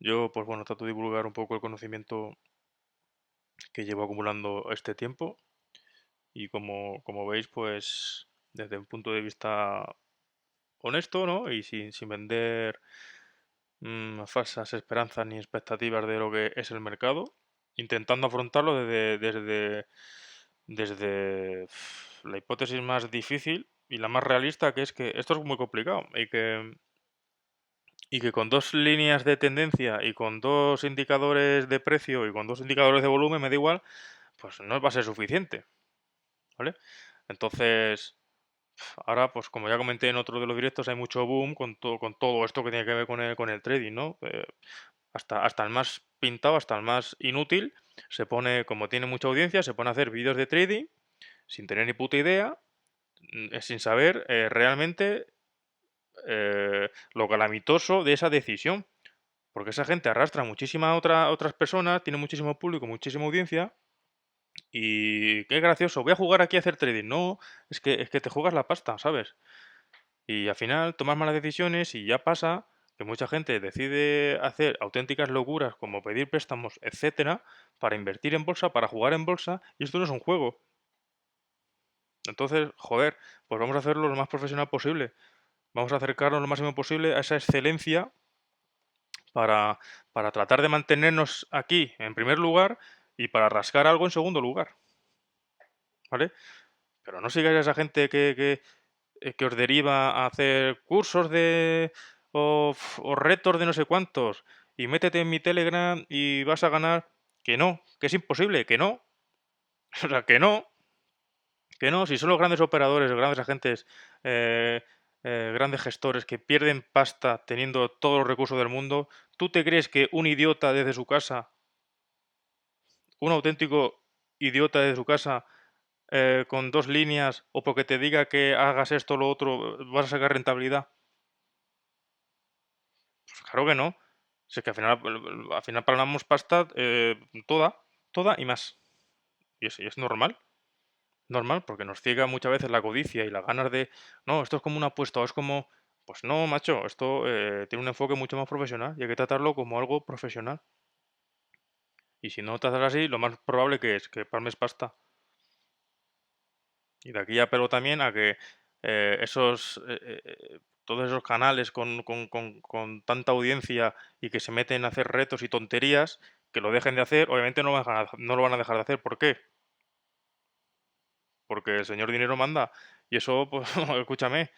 Yo, pues bueno, trato de divulgar un poco el conocimiento que llevo acumulando este tiempo y como veis, pues desde un punto de vista honesto, ¿no? Y sin vender falsas esperanzas ni expectativas de lo que es el mercado, intentando afrontarlo desde la hipótesis más difícil y la más realista, que es que esto es muy complicado y que con dos líneas de tendencia y con dos indicadores de precio y con dos indicadores de volumen, me da igual, pues no va a ser suficiente, ¿vale? Entonces, ahora, pues como ya comenté en otro de los directos, hay mucho boom con todo esto que tiene que ver con el trading, ¿no? Hasta el más pintado, hasta el más inútil, se pone, como tiene mucha audiencia, se pone a hacer vídeos de trading sin tener ni puta idea, sin saber realmente lo calamitoso de esa decisión. Porque esa gente arrastra muchísimas otras personas, tiene muchísimo público, muchísima audiencia. Y qué gracioso, voy a jugar aquí a hacer trading. No, es que te juegas la pasta, ¿sabes? Y al final tomas malas decisiones y ya pasa que mucha gente decide hacer auténticas locuras como pedir préstamos, etcétera, para invertir en bolsa, para jugar en bolsa, y esto no es un juego. Entonces, joder, pues vamos a hacerlo lo más profesional posible. Vamos a acercarnos lo máximo posible a esa excelencia para, para tratar de mantenernos aquí en primer lugar y para rascar algo en segundo lugar, ¿vale? Pero no sigáis a esa gente que os deriva a hacer cursos o retos de no sé cuántos y métete en mi Telegram y vas a ganar. Que no, que es imposible, que no. O sea, que no. Si son los grandes operadores, los grandes agentes, eh, grandes gestores que pierden pasta teniendo todos los recursos del mundo, ¿tú te crees que un idiota desde su casa, un auténtico idiota desde su casa, con dos líneas o porque te diga que hagas esto o lo otro, vas a sacar rentabilidad? Pues claro que no. Si es que al final pagamos pasta toda y más. Y es normal. Normal, porque nos ciega muchas veces la codicia y las ganas de, no, esto es como una apuesta, o es como, pues no, macho, esto tiene un enfoque mucho más profesional y hay que tratarlo como algo profesional. Y si no te haces así, lo más probable que es que palmes pasta. Y de aquí apelo también a que todos esos canales con tanta audiencia y que se meten a hacer retos y tonterías, que lo dejen de hacer, obviamente no lo van a dejar de hacer. ¿Por qué? Porque el señor dinero manda. Y eso, pues, escúchame,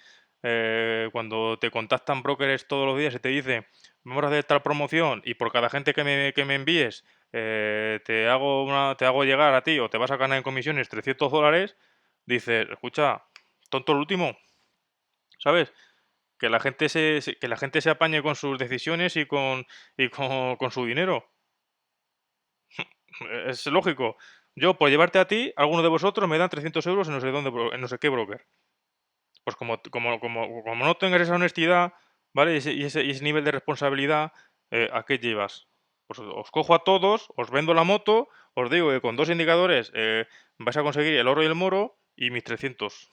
cuando te contactan brokers todos los días y te dicen, vamos a hacer tal promoción y por cada gente que me envíes, te hago llegar a ti o te vas a ganar en comisiones $300, dices, escucha, tonto el último, ¿sabes? Que la gente se apañe con sus decisiones y con su dinero. Es lógico. Yo, por llevarte a ti, alguno de vosotros me dan 300 euros en no sé dónde, en no sé qué broker. Pues como no tengas esa honestidad, ¿vale? Y ese nivel de responsabilidad, ¿a qué llevas? Pues os cojo a todos, os vendo la moto, os digo que con dos indicadores vais a conseguir el oro y el moro y mis 300.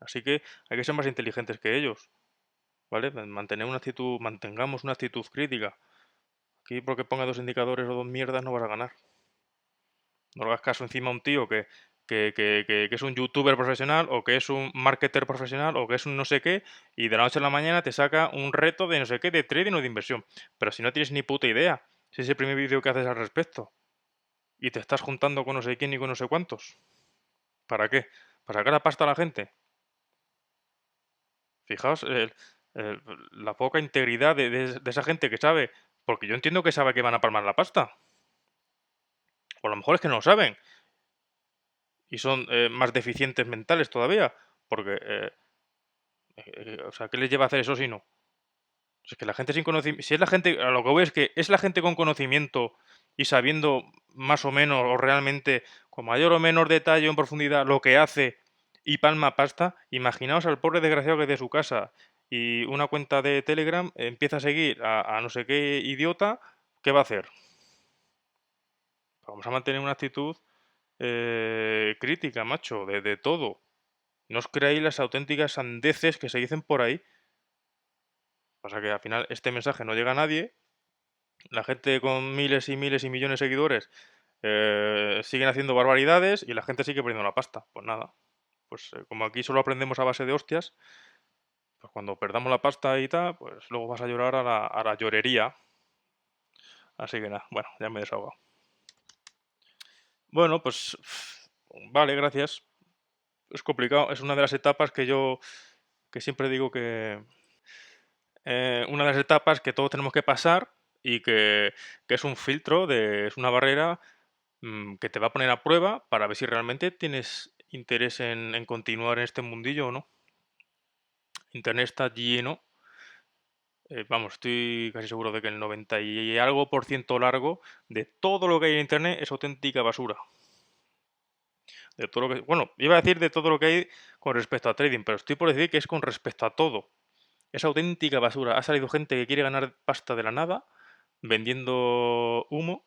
Así que hay que ser más inteligentes que ellos, ¿vale? Mantengamos una actitud crítica. Aquí porque ponga dos indicadores o dos mierdas no vas a ganar. No le hagas caso encima a un tío que es un youtuber profesional o que es un marketer profesional o que es un no sé qué y de la noche a la mañana te saca un reto de no sé qué, de trading o de inversión. Pero si no tienes ni puta idea, si es el primer vídeo que haces al respecto y te estás juntando con no sé quién y con no sé cuántos, ¿para qué? ¿Para sacar la pasta a la gente? Fijaos el- la poca integridad de esa gente que sabe, porque yo entiendo que sabe que van a palmar la pasta. O a lo mejor es que no lo saben y son más deficientes mentales todavía, porque o sea, ¿qué les lleva a hacer eso si no? Es que la gente sin conocimiento, si es la gente, a lo que voy es que es la gente con conocimiento y sabiendo más o menos o realmente con mayor o menor detalle o en profundidad lo que hace y palma pasta, imaginaos al pobre desgraciado que de su casa y una cuenta de Telegram empieza a seguir a no sé qué idiota, ¿qué va a hacer? Vamos a mantener una actitud crítica, macho, de todo. No os creáis las auténticas sandeces que se dicen por ahí. Pasa que al final este mensaje no llega a nadie, la gente con miles y miles y millones de seguidores siguen haciendo barbaridades y la gente sigue perdiendo la pasta. Pues nada, pues como aquí solo aprendemos a base de hostias, pues cuando perdamos la pasta y tal, pues luego vas a llorar a la llorería. Así que nada, bueno, ya me he desahogado. Bueno, pues vale, gracias. Es complicado, es una de las etapas que siempre digo que una de las etapas que todos tenemos que pasar y que es un filtro, es una barrera que te va a poner a prueba para ver si realmente tienes interés en continuar en este mundillo o no. Internet está lleno, vamos, estoy casi seguro de que el 90 y algo por ciento largo de todo lo que hay en Internet es auténtica basura. De todo lo que, bueno, iba a decir de todo lo que hay con respecto a trading, pero estoy por decir que es con respecto a todo. Es auténtica basura. Ha salido gente que quiere ganar pasta de la nada vendiendo humo.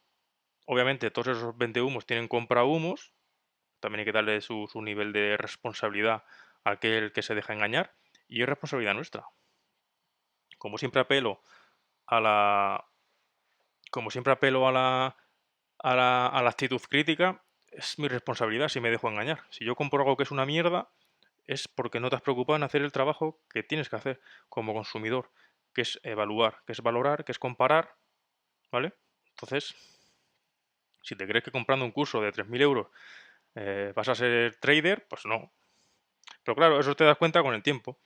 Obviamente todos esos vendehumos tienen compra humos. También hay que darle su nivel de responsabilidad a aquel que se deja engañar. Y es responsabilidad nuestra. Como siempre apelo a la. Como siempre apelo a la actitud crítica, es mi responsabilidad si me dejo engañar. Si yo compro algo que es una mierda, es porque no te has preocupado en hacer el trabajo que tienes que hacer como consumidor, que es evaluar, que es valorar, que es comparar, ¿vale? Entonces, si te crees que comprando un curso de 3.000 euros vas a ser trader, pues no. Pero claro, eso te das cuenta con el tiempo.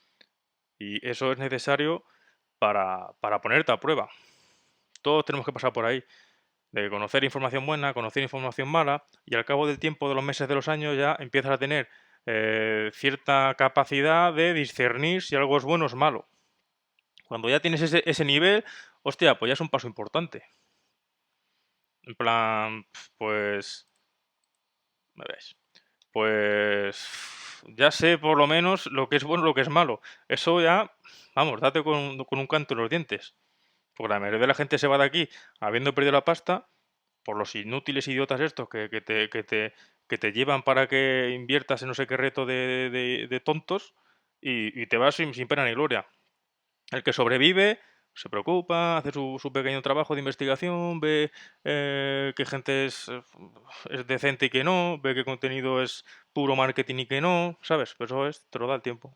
Y eso es necesario para ponerte a prueba. Todos tenemos que pasar por ahí. De conocer información buena, conocer información mala, y al cabo del tiempo, de los meses, de los años, ya empiezas a tener cierta capacidad de discernir si algo es bueno o es malo. Cuando ya tienes ese nivel, hostia, pues ya es un paso importante. En plan, pues... ¿Me ves? Pues... Ya sé por lo menos lo que es bueno y lo que es malo. Eso ya, vamos, date con un canto en los dientes. Porque la mayoría de la gente se va de aquí habiendo perdido la pasta por los inútiles idiotas estos que te llevan para que inviertas en no sé qué reto de tontos y te vas sin pena ni gloria. El que sobrevive se preocupa, hace su pequeño trabajo de investigación, ve qué gente es decente y que no, ve qué contenido es puro marketing y que no, ¿sabes? Pues eso te lo da el tiempo.